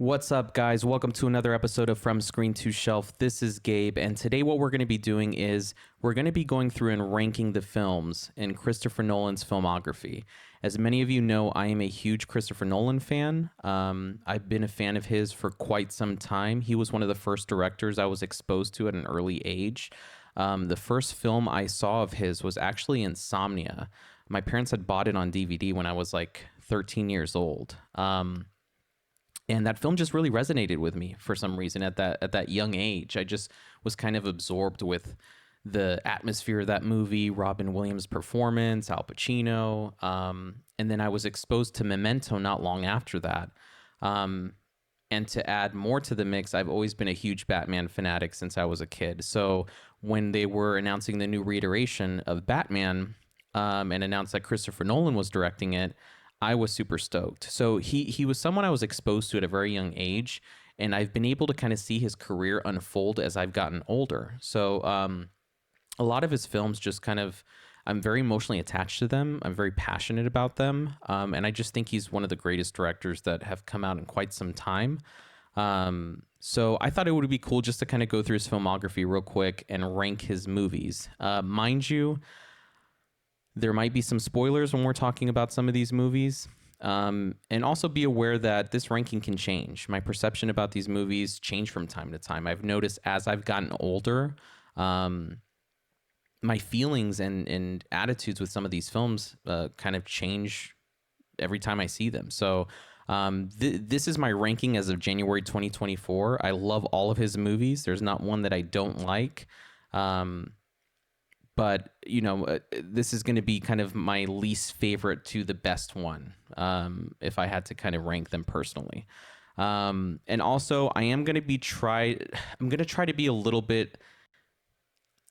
What's up, guys? Welcome to another episode of From Screen to Shelf. This is Gabe, and today what we're going to be doing is we're going to be going through and ranking the films in Christopher Nolan's filmography. As many of you know, I am a huge Christopher Nolan fan. I've been a fan of his for quite some time. He was one of the first directors I was exposed to at an early age. The first film I saw of his was actually Insomnia. My parents had bought it on DVD when I was like 13 years old. And that film just really resonated with me for some reason at that young age. I just was kind of absorbed with the atmosphere of that movie, Robin Williams' performance, Al Pacino. And then I was exposed to Memento not long after that. And to add more to the mix, I've always been a huge Batman fanatic since I was a kid. So when they were announcing the new reiteration of Batman and announced that Christopher Nolan was directing it, I was super stoked. So he was someone I was exposed to at a very young age, and I've been able to kind of see his career unfold as I've gotten older. So a lot of his films just kind of, I'm very emotionally attached to them. I'm very passionate about them. And I just think he's one of the greatest directors that have come out in quite some time. So I thought it would be cool just to kind of go through his filmography real quick and rank his movies. Mind you, there might be some spoilers when we're talking about some of these movies. And also be aware that this ranking can change. My perception about these movies change from time to time. I've noticed as I've gotten older, my feelings and attitudes with some of these films kind of change every time I see them. So this is my ranking as of January 2024. I love all of his movies. There's not one that I don't like. But, you know, this is going to be kind of my least favorite to the best one, if I had to kind of rank them personally. And also, I'm going to try to be a little bit,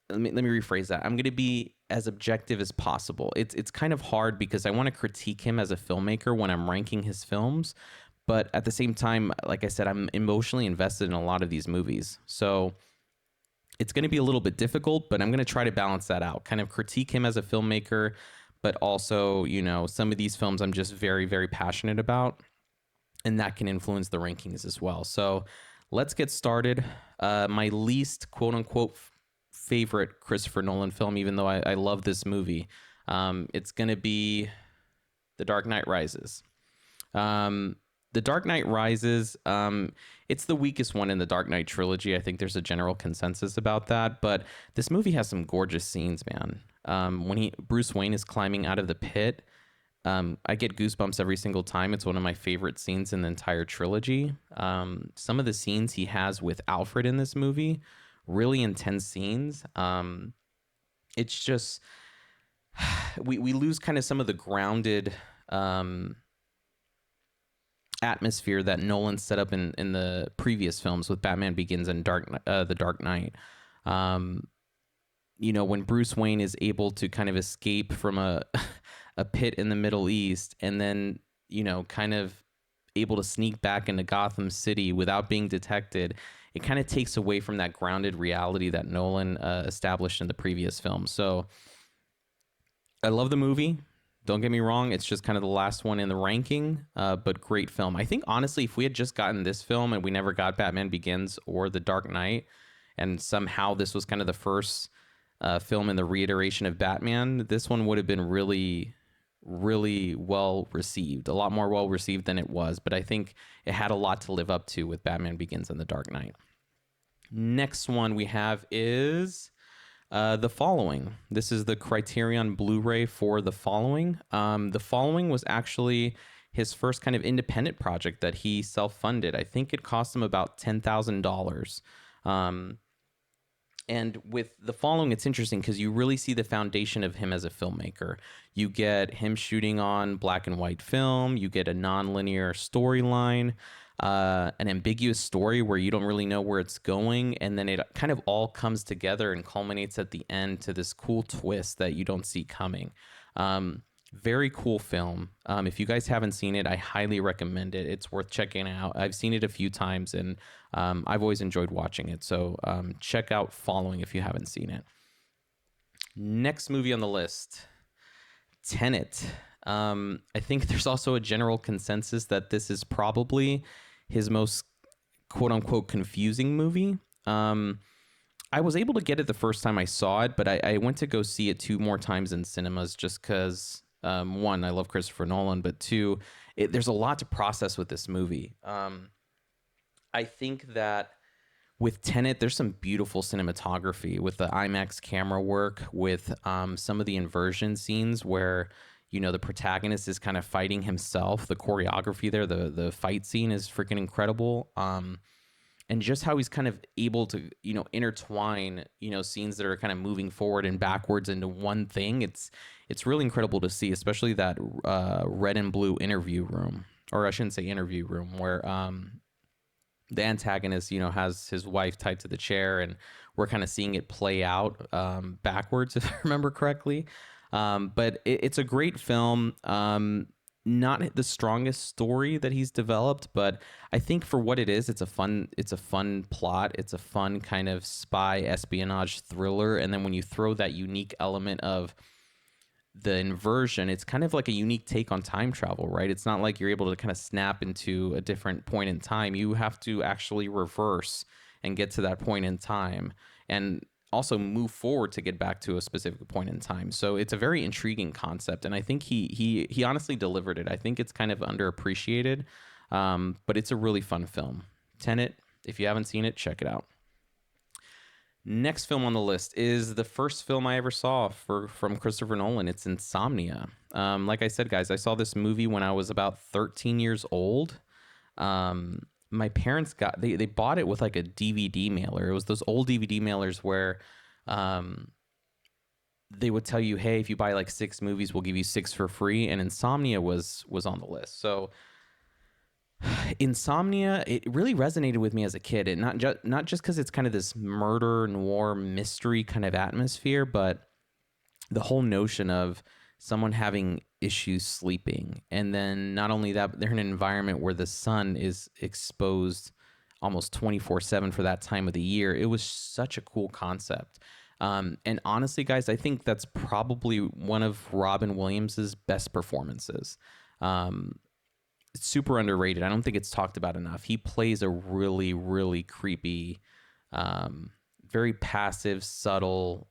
let me rephrase that. I'm going to be as objective as possible. It's kind of hard because I want to critique him as a filmmaker when I'm ranking his films. But at the same time, like I said, I'm emotionally invested in a lot of these movies. So it's going to be a little bit difficult, but I'm going to try to balance that out, kind of critique him as a filmmaker, but also, you know, some of these films I'm just very, very passionate about, and that can influence the rankings as well. So let's get started. My least quote unquote favorite Christopher Nolan film, even though I love this movie, it's going to be The Dark Knight Rises. The Dark Knight Rises, it's the weakest one in the Dark Knight trilogy. I think there's a general consensus about that. But this movie has some gorgeous scenes, man. When Bruce Wayne is climbing out of the pit, I get goosebumps every single time. It's one of my favorite scenes in the entire trilogy. Some of the scenes he has with Alfred in this movie, really intense scenes. It's just, we lose kind of some of the grounded atmosphere that Nolan set up in the previous films with Batman Begins and The Dark Knight. You know, when Bruce Wayne is able to kind of escape from a pit in the Middle East and then, you know, kind of able to sneak back into Gotham City without being detected, it kind of takes away from that grounded reality that Nolan established in the previous film. So I love the movie. Don't get me wrong, it's just kind of the last one in the ranking, but great film. I think, honestly, if we had just gotten this film and we never got Batman Begins or The Dark Knight, and somehow this was kind of the first film in the reiteration of Batman, this one would have been really, really well received. A lot more well received than it was, but I think it had a lot to live up to with Batman Begins and The Dark Knight. Next one we have is The Following. This is the Criterion Blu-ray for The Following. The Following was actually his first kind of independent project that he self-funded. I think it cost him about $10,000. And with The Following, it's interesting because you really see the foundation of him as a filmmaker. You get him shooting on black and white film. You get a non-linear storyline, an ambiguous story where you don't really know where it's going. And then it kind of all comes together and culminates at the end to this cool twist that you don't see coming. Very cool film. If you guys haven't seen it, I highly recommend it. It's worth checking out. I've seen it a few times, and I've always enjoyed watching it. So check out Following if you haven't seen it. Next movie on the list, Tenet. I think there's also a general consensus that this is probably his most quote unquote confusing movie. I was able to get it the first time I saw it, but I went to go see it two more times in cinemas just because, one, I love Christopher Nolan, but two, there's a lot to process with this movie. I think that with Tenet, there's some beautiful cinematography with the IMAX camera work, with some of the inversion scenes where the protagonist is kind of fighting himself. The choreography there, the fight scene is freaking incredible. And just how he's kind of able to intertwine scenes that are kind of moving forward and backwards into one thing. It's really incredible to see, especially that red and blue interview room, or I shouldn't say interview room, where the antagonist, has his wife tied to the chair, and we're kind of seeing it play out backwards, if I remember correctly. But it's a great film. Not the strongest story that he's developed, but I think for what it is, it's a fun plot. It's a fun kind of spy espionage thriller. And then when you throw that unique element of the inversion, it's kind of like a unique take on time travel, right? It's not like you're able to kind of snap into a different point in time. You have to actually reverse and get to that point in time, and also move forward to get back to a specific point in time. So it's a very intriguing concept, and I think he honestly delivered it. I think it's kind of underappreciated, but it's a really fun film. Tenet, if you haven't seen it, check it out. Next film on the list is the first film I ever saw from Christopher Nolan. It's Insomnia. Like I said, guys, I saw this movie when I was about 13 years old. My parents they bought it with like a DVD mailer. It was those old DVD mailers where they would tell you, hey, if you buy like 6 movies, we'll give you 6 for free. And Insomnia was on the list. So Insomnia, it really resonated with me as a kid, and not just because it's kind of this murder noir mystery kind of atmosphere, but the whole notion of someone having issues sleeping, and then not only that, but they're in an environment where the sun is exposed almost 24/7 for that time of the year. It was such a cool concept. And honestly, guys, I think that's probably one of Robin Williams's best performances. It's super underrated. I don't think it's talked about enough. He plays a really, really creepy, very passive, subtle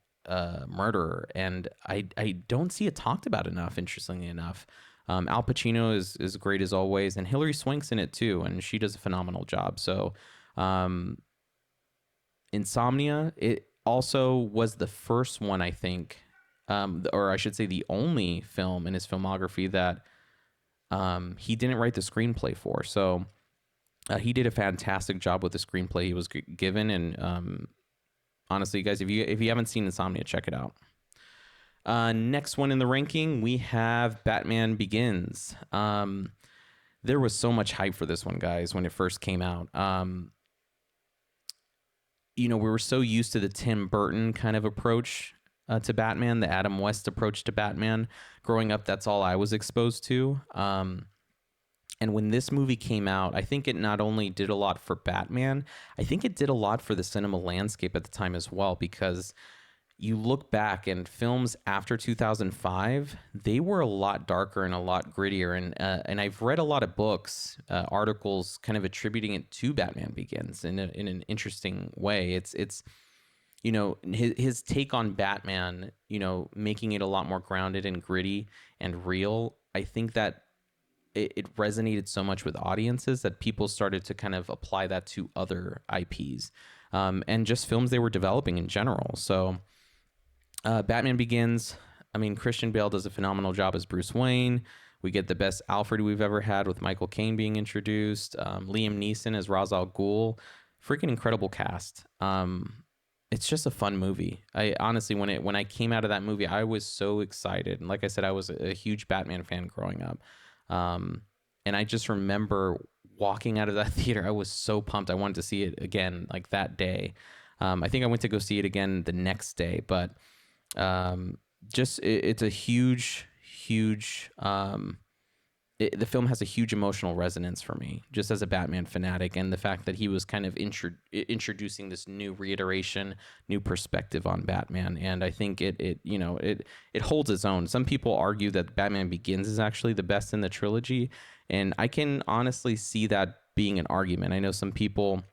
murderer, and I don't see it talked about enough. Interestingly enough, Al Pacino is great as always, and Hilary Swank's in it too, and she does a phenomenal job. So, Insomnia, it also was the first one, I think, or I should say, the only film in his filmography that he didn't write the screenplay for. So he did a fantastic job with the screenplay he was given. And honestly, guys, if you haven't seen Insomnia, check it out. Next one in the ranking, we have Batman Begins. There was so much hype for this one, guys, when it first came out. We were so used to the Tim Burton kind of approach to Batman, the Adam West approach to Batman. Growing up, that's all I was exposed to. And when this movie came out, I think it not only did a lot for Batman, I think it did a lot for the cinema landscape at the time as well, because you look back and films after 2005, they were a lot darker and a lot grittier. And I've read a lot of books, articles kind of attributing it to Batman Begins in an interesting way. It's his take on Batman, making it a lot more grounded and gritty and real. I think that it resonated so much with audiences that people started to kind of apply that to other IPs, and just films they were developing in general. So Batman Begins, I mean, Christian Bale does a phenomenal job as Bruce Wayne. We get the best Alfred we've ever had with Michael Caine being introduced. Liam Neeson as Ra's al Ghul. Freaking incredible cast. It's just a fun movie. I honestly, when I came out of that movie, I was so excited. And like I said, I was a huge Batman fan growing up. And I just remember walking out of that theater. I was so pumped. I wanted to see it again, like that day. I think I went to go see it again the next day, but it's a huge, the film has a huge emotional resonance for me, just as a Batman fanatic, and the fact that he was kind of introducing this new reiteration, new perspective on Batman, and I think it holds its own. Some people argue that Batman Begins is actually the best in the trilogy, and I can honestly see that being an argument. I know some people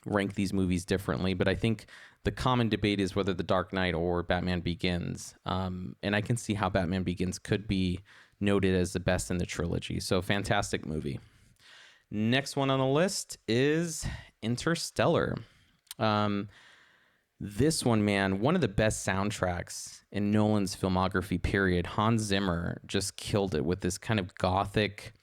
rank these movies differently, but I think the common debate is whether The Dark Knight or Batman Begins. And I can see how Batman Begins could be noted as the best in the trilogy. So fantastic movie. Next one on the list is Interstellar. Um, this one, man, one of the best soundtracks in Nolan's filmography, period. Hans Zimmer just killed it with this kind of gothic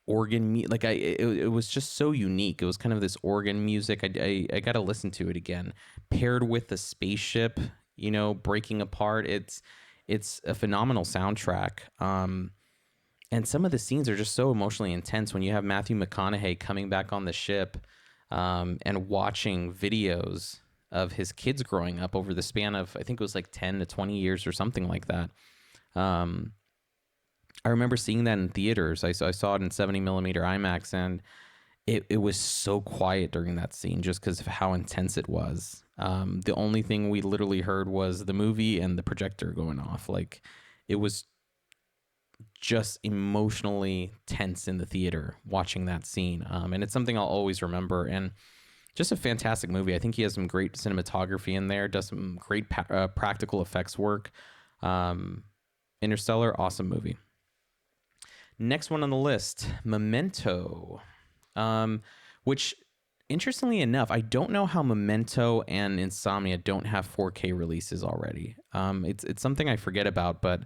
it was just so unique. It was kind of this organ music. I got to listen to it again, paired with the spaceship, breaking apart. It's a phenomenal soundtrack. And some of the scenes are just so emotionally intense when you have Matthew McConaughey coming back on the ship, and watching videos of his kids growing up over the span of, I think it was like 10 to 20 years or something like that. I remember seeing that in theaters. I saw it in 70 millimeter IMAX, and it was so quiet during that scene just because of how intense it was. The only thing we literally heard was the movie and the projector going off. Like, it was just emotionally tense in the theater watching that scene. And it's something I'll always remember. And just a fantastic movie. I think he has some great cinematography in there, does some great practical effects work. Interstellar, awesome movie. Next one on the list, Memento, which, interestingly enough, I don't know how Memento and Insomnia don't have 4K releases already. It's something I forget about, but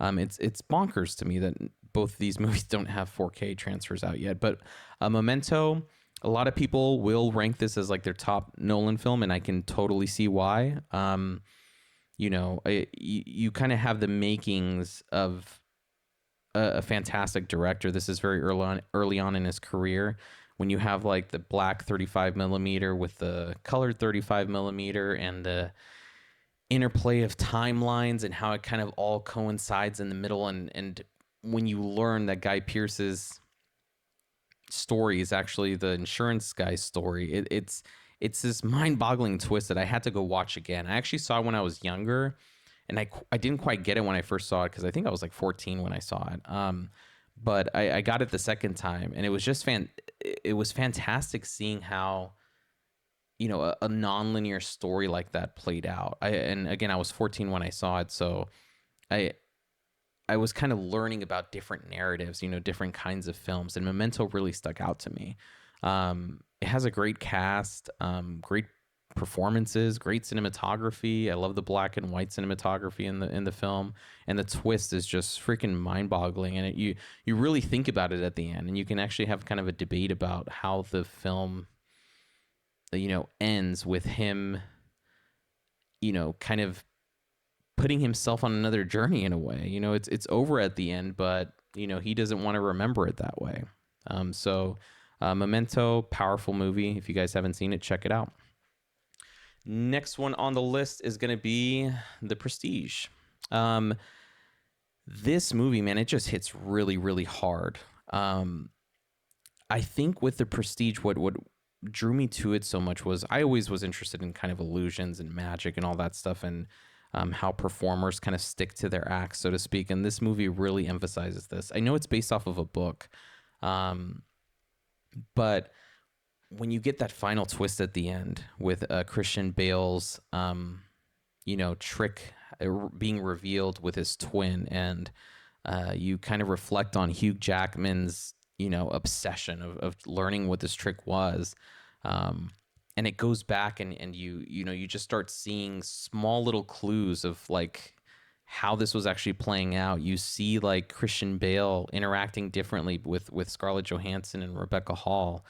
it's bonkers to me that both of these movies don't have 4K transfers out yet. But Memento, a lot of people will rank this as like their top Nolan film, and I can totally see why. You kind of have the makings of a fantastic director. This is very early on in his career, when you have like the black 35 millimeter with the colored 35 millimeter and the interplay of timelines and how it kind of all coincides in the middle. And when you learn that Guy Pearce's story is actually the insurance guy's story, it's this mind-boggling twist that I had to go watch again. I actually saw it when I was younger, and I didn't quite get it when I first saw it because I think I was like 14 when I saw it. But I got it the second time, and it was just it was fantastic seeing how, a nonlinear story like that played out. And again, I was 14 when I saw it, so I was kind of learning about different narratives, different kinds of films, and Memento really stuck out to me. It has a great cast, great performances, great cinematography. I love the black and white cinematography in the film, and the twist is just freaking mind-boggling. And you really think about it at the end, and you can actually have kind of a debate about how the film, ends with him, kind of putting himself on another journey in a way. It's over at the end, but he doesn't want to remember it that way. Memento, powerful movie. If you guys haven't seen it, check it out. Next one on the list is going to be The Prestige. This movie, man, it just hits really, really hard. I think with The Prestige, what drew me to it so much was I always was interested in kind of illusions and magic and all that stuff, and how performers kind of stick to their acts, so to speak. And this movie really emphasizes this. I know it's based off of a book, but when you get that final twist at the end with Christian Bale's, trick being revealed with his twin, and you kind of reflect on Hugh Jackman's, obsession of learning what this trick was. And it goes back and you just start seeing small little clues of like how this was actually playing out. You see like Christian Bale interacting differently with Scarlett Johansson and Rebecca Hall.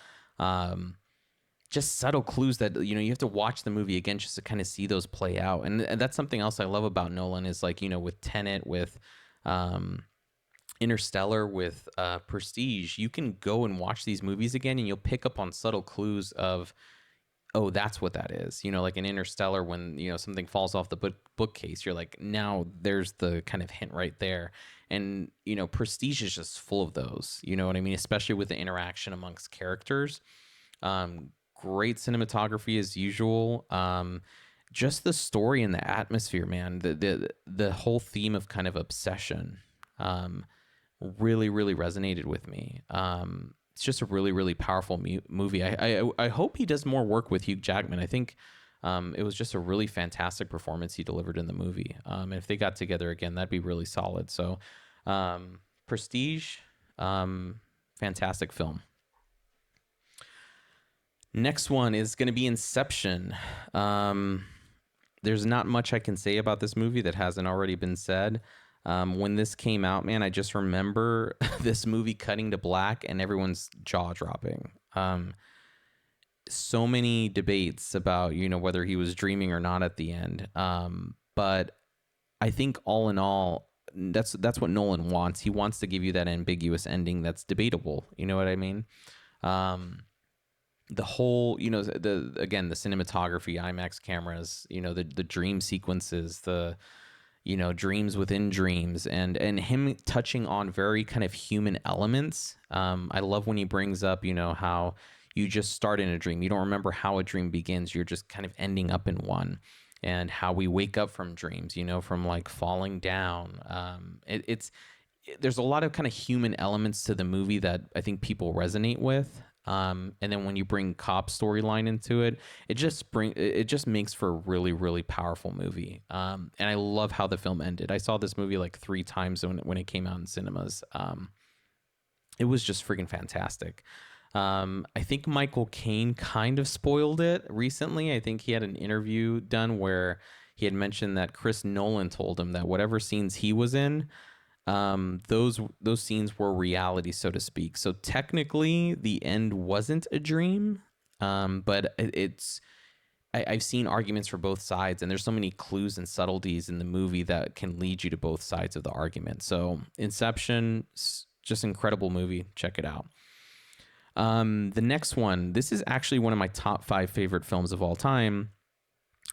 Just subtle clues that, you have to watch the movie again just to kind of see those play out. And that's something else I love about Nolan is like, with Tenet, with Interstellar, with Prestige, you can go and watch these movies again and you'll pick up on subtle clues of, oh, that's what that is. Like in Interstellar, when, something falls off the bookcase, you're like, now there's the kind of hint right there. And, Prestige is just full of those, you know what I mean? Especially with the interaction amongst characters. Great cinematography as usual. Just the story and the atmosphere, man. The whole theme of kind of obsession, really, really resonated with me. it's just a really, really powerful movie. I hope he does more work with Hugh Jackman. I think it was just a really fantastic performance he delivered in the movie. And if they got together again, that'd be really solid. So, Prestige, fantastic film. Next one is going to be Inception. There's not much I can say about this movie that hasn't already been said. When this came out, man, I just remember this movie cutting to black and everyone's jaw dropping. So many debates about, whether he was dreaming or not at the end. But I think all in all, that's what Nolan wants. He wants to give you that ambiguous ending that's debatable. You know what I mean? The whole, the cinematography, IMAX cameras, the dream sequences, the dreams within dreams, and him touching on very kind of human elements. I love when he brings up, how you just start in a dream. You don't remember how a dream begins. You're just kind of ending up in one, and how we wake up from dreams, from like falling down. There's a lot of kind of human elements to the movie that I think people resonate with. And then when you bring cop storyline into it, it just makes for a really, really powerful movie. And I love how the film ended. I saw this movie like 3 times when it came out in cinemas. It was just freaking fantastic. I think Michael Caine kind of spoiled it recently. I think he had an interview done where he had mentioned that Chris Nolan told him that whatever scenes he was in, those scenes were reality, so to speak. So technically the end wasn't a dream. But I've seen arguments for both sides, and there's so many clues and subtleties in the movie that can lead you to both sides of the argument. So Inception, just incredible movie. Check it out. The next one, this is actually one of my top 5 favorite films of all time.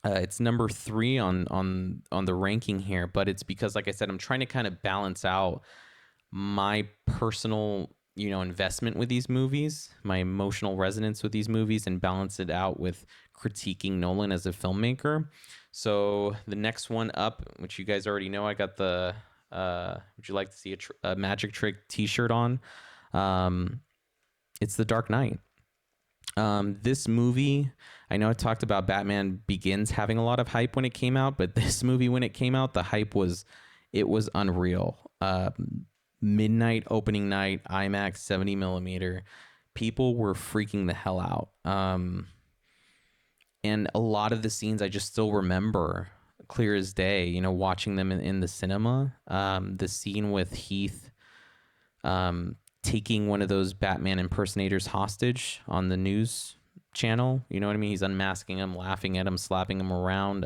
It's number 3 on the ranking here, but it's because, like I said, I'm trying to kind of balance out my personal, investment with these movies, my emotional resonance with these movies, and balance it out with critiquing Nolan as a filmmaker. So the next one up, which you guys already know, I got the would you like to see a Magic Trick t-shirt on? It's The Dark Knight. This movie, I know I talked about Batman Begins having a lot of hype when it came out, but this movie, when it came out, the hype was unreal. Midnight opening night, IMAX 70 millimeter, people were freaking the hell out. And a lot of the scenes I just still remember clear as day, watching them in the cinema. The scene with Heath, taking one of those Batman impersonators hostage on the news channel. You know what I mean? He's unmasking him, laughing at him, slapping him around.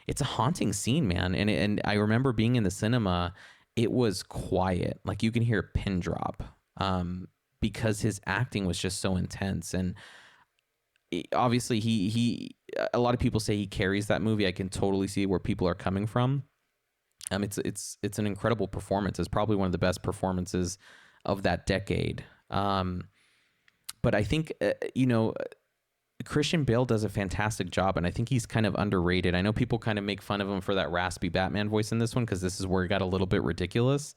It's a haunting scene, man. And I remember being in the cinema, it was quiet. Like you can hear a pin drop, because his acting was just so intense. And obviously he a lot of people say he carries that movie. I can totally see where people are coming from. It's an incredible performance. It's probably one of the best performances of that decade. But I think, Christian Bale does a fantastic job, and I think he's kind of underrated. I know people kind of make fun of him for that raspy Batman voice in this one, because this is where it got a little bit ridiculous.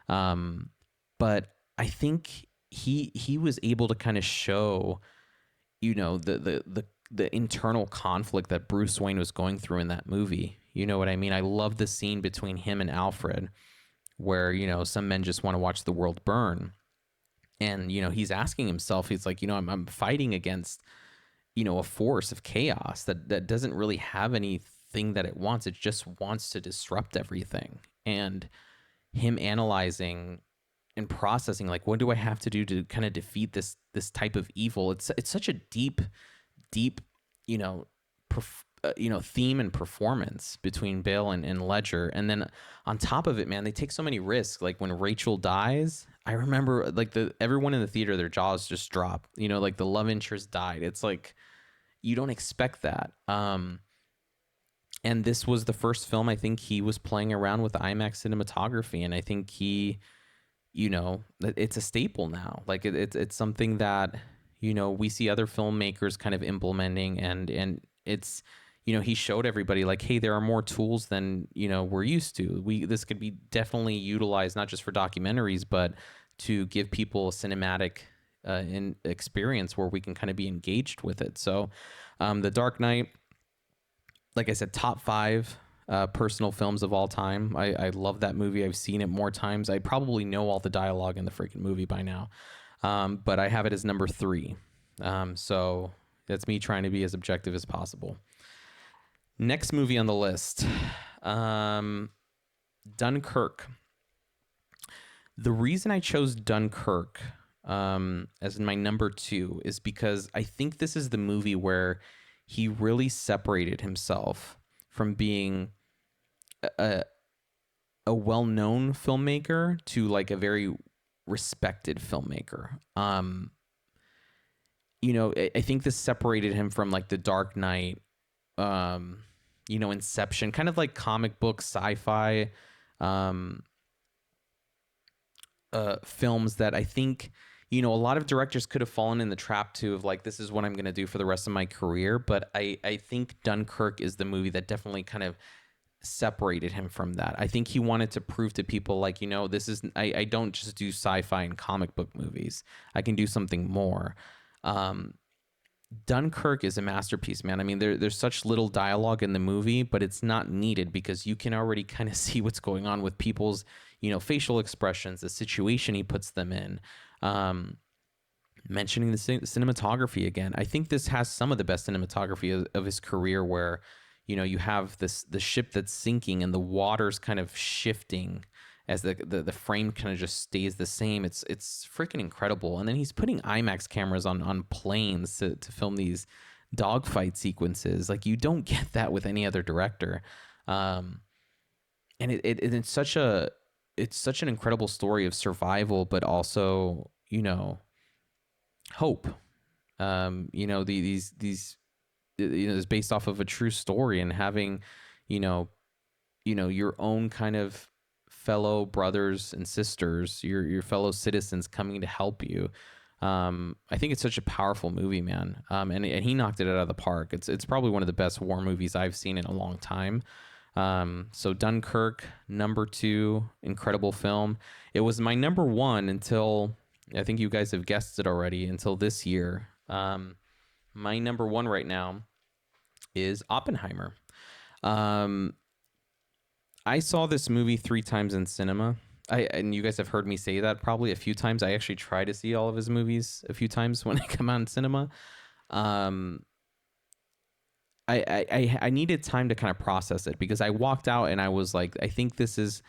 But I think he was able to kind of show, the internal conflict that Bruce Wayne was going through in that movie. You know what I mean? I love the scene between him and Alfred, where, some men just want to watch the world burn. And, he's asking himself, he's like, I'm fighting against, a force of chaos that doesn't really have anything that it wants. It just wants to disrupt everything. And him analyzing and processing, like, what do I have to do to kind of defeat this type of evil? It's such a deep, theme and performance between Bale and Ledger. And then on top of it, man, they take so many risks. Like when Rachel dies, I remember like everyone in the theater, their jaws just drop, like the love interest died. It's like, you don't expect that. And this was the first film I think he was playing around with IMAX cinematography. And I think he, it's a staple now. Like it's something that, we see other filmmakers kind of implementing, and it's, he showed everybody like, hey, there are more tools than, we're used to. This could be definitely utilized not just for documentaries, but to give people a cinematic in experience where we can kind of be engaged with it. So, The Dark Knight, like I said, top 5 personal films of all time. I love that movie. I've seen it more times. I probably know all the dialogue in the freaking movie by now, but I have it as number 3. So that's me trying to be as objective as possible. Next movie on the list, Dunkirk. The reason I chose Dunkirk as my number 2 is because I think this is the movie where he really separated himself from being a well-known filmmaker to like a very respected filmmaker. I think this separated him from like The Dark Knight, Inception, kind of like comic book sci-fi films that I think, a lot of directors could have fallen in the trap too of like, this is what I'm going to do for the rest of my career. But I think Dunkirk is the movie that definitely kind of separated him from that. I think he wanted to prove to people like, this is, I don't just do sci-fi and comic book movies. I can do something more. Dunkirk is a masterpiece, man. I mean, there's such little dialogue in the movie, but it's not needed because you can already kind of see what's going on with people's, facial expressions, the situation he puts them in. Mentioning the cinematography again, I think this has some of the best cinematography of his career, where, you have the ship that's sinking and the water's kind of shifting as the frame kind of just stays the same. It's freaking incredible. And then he's putting IMAX cameras on planes to film these dogfight sequences. Like, you don't get that with any other director. And it's such an incredible story of survival, but also, hope. It's based off of a true story, and having, your own kind of fellow brothers and sisters, your fellow citizens coming to help you. I think it's such a powerful movie, man. And he knocked it out of the park. It's probably one of the best war movies I've seen in a long time. So Dunkirk, number 2, incredible film. It was my number 1 until, I think you guys have guessed it already, until this year. My number 1 right now is Oppenheimer. I saw this movie 3 times in cinema. And you guys have heard me say that probably a few times. I actually try to see all of his movies a few times when I come out in cinema. I needed time to kind of process it, because I walked out and I was like, I think this is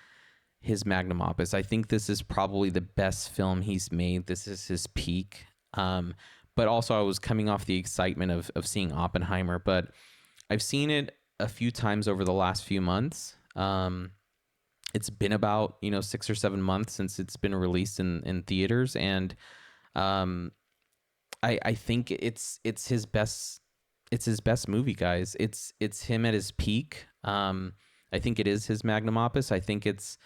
his magnum opus. I think this is probably the best film he's made. This is his peak. But also I was coming off the excitement of seeing Oppenheimer. But I've seen it a few times over the last few months. It's been about 6 or 7 months since it's been released in theaters, and I think it's his best movie, guys. It's him at his peak. I think it is his magnum opus. I think it's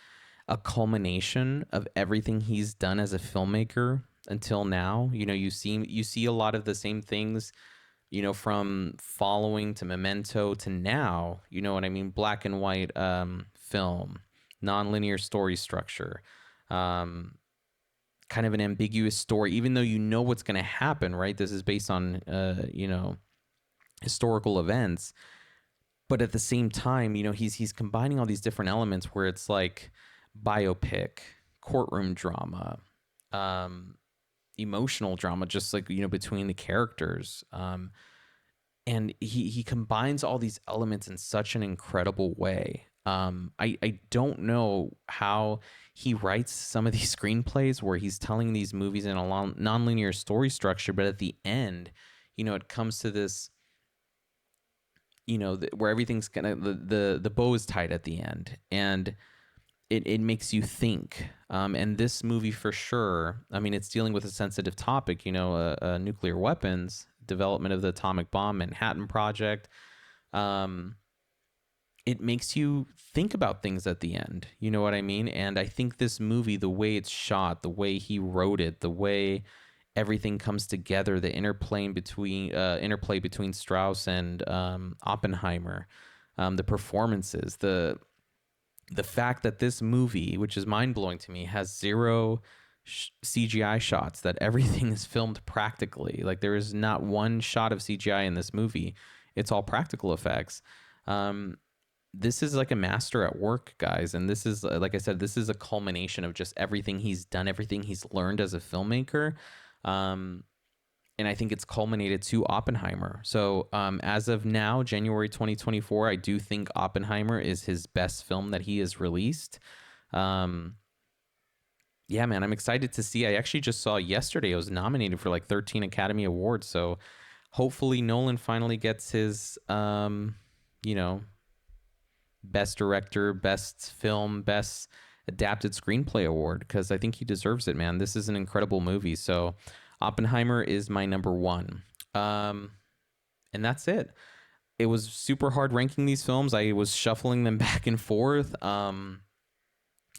a culmination of everything he's done as a filmmaker until now. You see a lot of the same things, from Following to Memento to now, what I mean? Black and white film, nonlinear story structure, kind of an ambiguous story, even though what's going to happen, right? This is based on, historical events. But at the same time, he's combining all these different elements where it's like biopic, courtroom drama, emotional drama, just like, between the characters. And he combines all these elements in such an incredible way. I don't know how he writes some of these screenplays where he's telling these movies in a nonlinear story structure, but at the end, it comes to this, where everything's gonna, the bow is tied at the end, and it makes you think. And this movie for sure, I mean, it's dealing with a sensitive topic, nuclear weapons, development of the atomic bomb, Manhattan Project. It makes you think about things at the end. You know what I mean? And I think this movie, the way it's shot, the way he wrote it, the way everything comes together, the interplay between Strauss and Oppenheimer, the performances, the fact that this movie, which is mind-blowing to me, has 0 CGI shots, that everything is filmed practically. Like there is not one shot of CGI in this movie. It's all practical effects. Um, this is like a master at work, guys. And this is, like I said, this is a culmination of just everything he's done, everything he's learned as a filmmaker. Um, and I think it's culminated to Oppenheimer. So as of now, January 2024, I do think Oppenheimer is his best film that he has released. Um, yeah, man, I'm excited to see. I actually just saw yesterday it was nominated for like 13 Academy Awards. So hopefully Nolan finally gets his, you know, best director, best film, best adapted screenplay award, because I think he deserves it, man. This is an incredible movie. So Oppenheimer is my number one. And that's it. It was super hard ranking these films. I was shuffling them back and forth.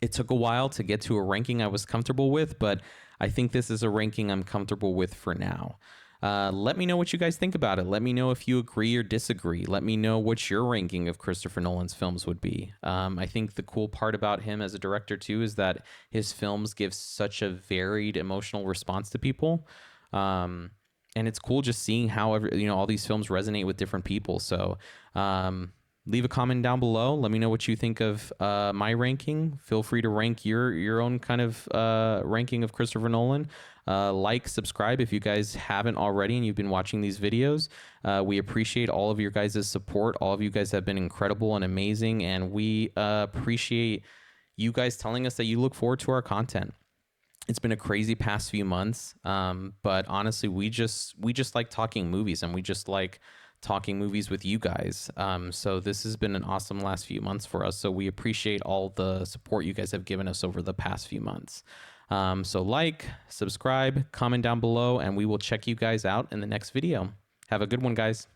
It took a while to get to a ranking I was comfortable with, but I think this is a ranking I'm comfortable with for now. Let me know what you guys think about it. Let me know if you agree or disagree. Let me know what your ranking of Christopher Nolan's films would be. I think the cool part about him as a director, too, is that his films give such a varied emotional response to people. And it's cool just seeing how all these films resonate with different people. So leave a comment down below. Let me know what you think of my ranking. Feel free to rank your own kind of ranking of Christopher Nolan. Like, subscribe if you guys haven't already and you've been watching these videos. We appreciate all of your guys' support. All of you guys have been incredible and amazing, and we appreciate you guys telling us that you look forward to our content. It's been a crazy past few months, but honestly, we just like talking movies, and we just like talking movies with you guys. So this has been an awesome last few months for us. So we appreciate all the support you guys have given us over the past few months. So like, subscribe, comment down below, and we will check you guys out in the next video. Have a good one, guys.